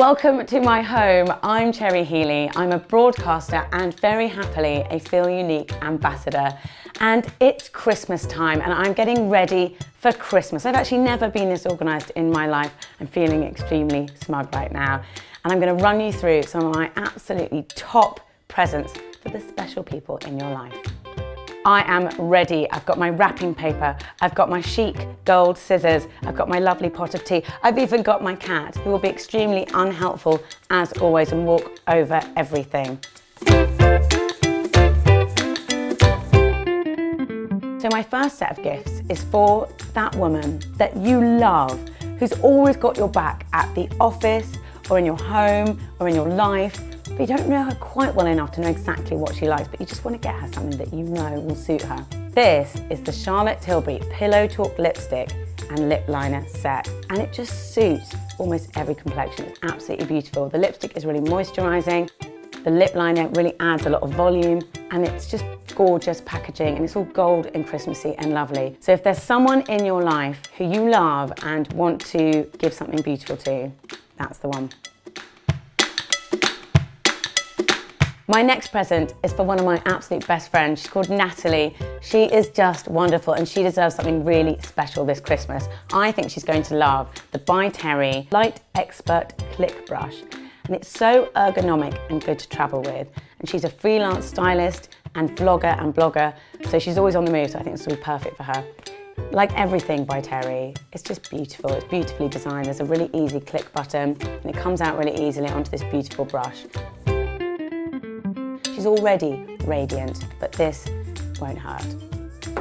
Welcome to my home. I'm Cherry Healey. I'm a broadcaster and very happily a Feelunique ambassador. And it's Christmas time and I'm getting ready for Christmas. I've actually never been this organised in my life. I'm feeling extremely smug right now. And I'm going to run you through some of my absolutely top presents for the special people in your life. I am ready. I've got my wrapping paper, I've got my chic gold scissors, I've got my lovely pot of tea, I've even got my cat, who will be extremely unhelpful as always and walk over everything. So my first set of gifts is for that woman that you love, who's always got your back at the office or in your home or in your life. But you don't know her quite well enough to know exactly what she likes, but you just want to get her something that you know will suit her. This is the Charlotte Tilbury Pillow Talk lipstick and lip liner set, and it just suits almost every complexion. It's absolutely beautiful. The lipstick is really moisturising, the lip liner really adds a lot of volume, and it's just gorgeous packaging, and it's all gold and Christmassy and lovely. So if there's someone in your life who you love and want to give something beautiful to, that's the one. My next present is for one of my absolute best friends. She's called Natalie. She is just wonderful and she deserves something really special this Christmas. I think she's going to love the By Terry Light Expert Click Brush. And it's so ergonomic and good to travel with. And she's a freelance stylist and vlogger and blogger, so she's always on the move, so I think this will be perfect for her. Like everything by Terry, it's just beautiful. It's beautifully designed. There's a really easy click button and it comes out really easily onto this beautiful brush. She's already radiant, but this won't hurt.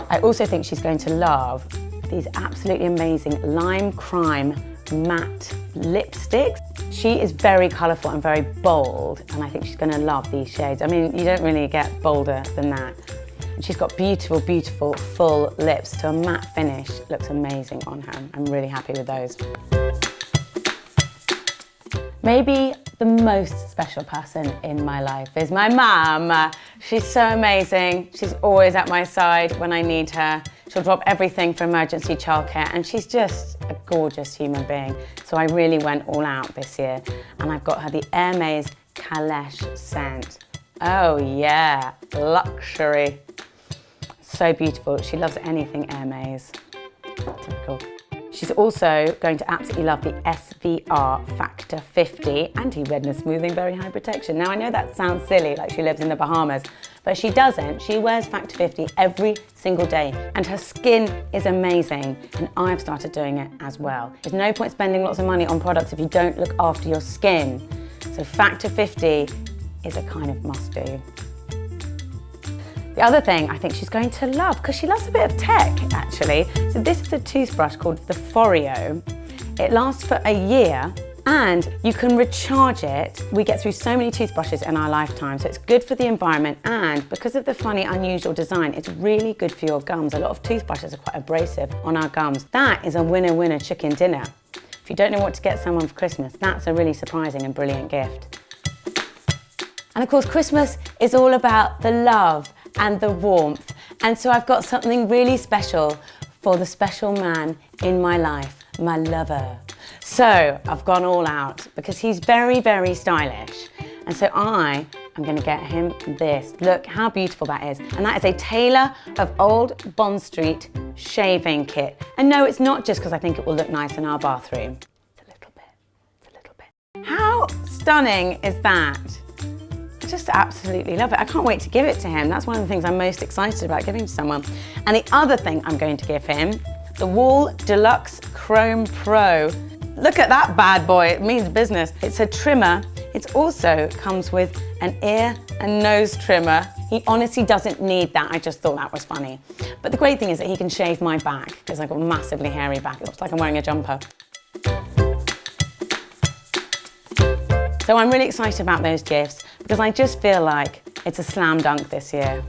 I also think she's going to love these absolutely amazing Lime Crime matte lipsticks. She is very colourful and very bold, and I think she's going to love these shades. I mean, you don't really get bolder than that. And she's got beautiful, beautiful full lips to a matte finish. Looks amazing on her. I'm really happy with those. Maybe the most special person in my life is my mum. She's so amazing. She's always at my side when I need her. She'll drop everything for emergency childcare, and she's just a gorgeous human being. So I really went all out this year, and I've got her the Hermes Calèche scent. Oh yeah, luxury. So beautiful. She loves anything Hermes. Typical. She's also going to absolutely love the SVR Factor 50 Anti-Redness Smoothing Very High Protection. Now I know that sounds silly, like she lives in the Bahamas, but she doesn't. She wears Factor 50 every single day and her skin is amazing, and I've started doing it as well. There's no point spending lots of money on products if you don't look after your skin. So Factor 50 is a kind of must-do. The other thing I think she's going to love, because she loves a bit of tech actually. So this is a toothbrush called the Foreo. It lasts for a year and you can recharge it. We get through so many toothbrushes in our lifetime, so it's good for the environment, and because of the funny, unusual design, it's really good for your gums. A lot of toothbrushes are quite abrasive on our gums. That is a winner-winner chicken dinner. If you don't know what to get someone for Christmas, that's a really surprising and brilliant gift. And of course, Christmas is all about the love and the warmth. And so I've got something really special for the special man in my life, my lover. So I've gone all out because he's very, very stylish. And so I am going to get him this. Look how beautiful that is. And that is a Taylor of Old Bond Street shaving kit. And no, it's not just because I think it will look nice in our bathroom. It's a little bit, it's a little bit. How stunning is that? Just absolutely love it. I can't wait to give it to him. That's one of the things I'm most excited about giving to someone. And the other thing I'm going to give him, the Wall Deluxe Chrome Pro. Look at that bad boy, it means business. It's a trimmer. It also comes with an ear and nose trimmer. He honestly doesn't need that. I just thought that was funny. But the great thing is that he can shave my back because I've got a massively hairy back. It looks like I'm wearing a jumper. So I'm really excited about those gifts because I just feel like it's a slam dunk this year.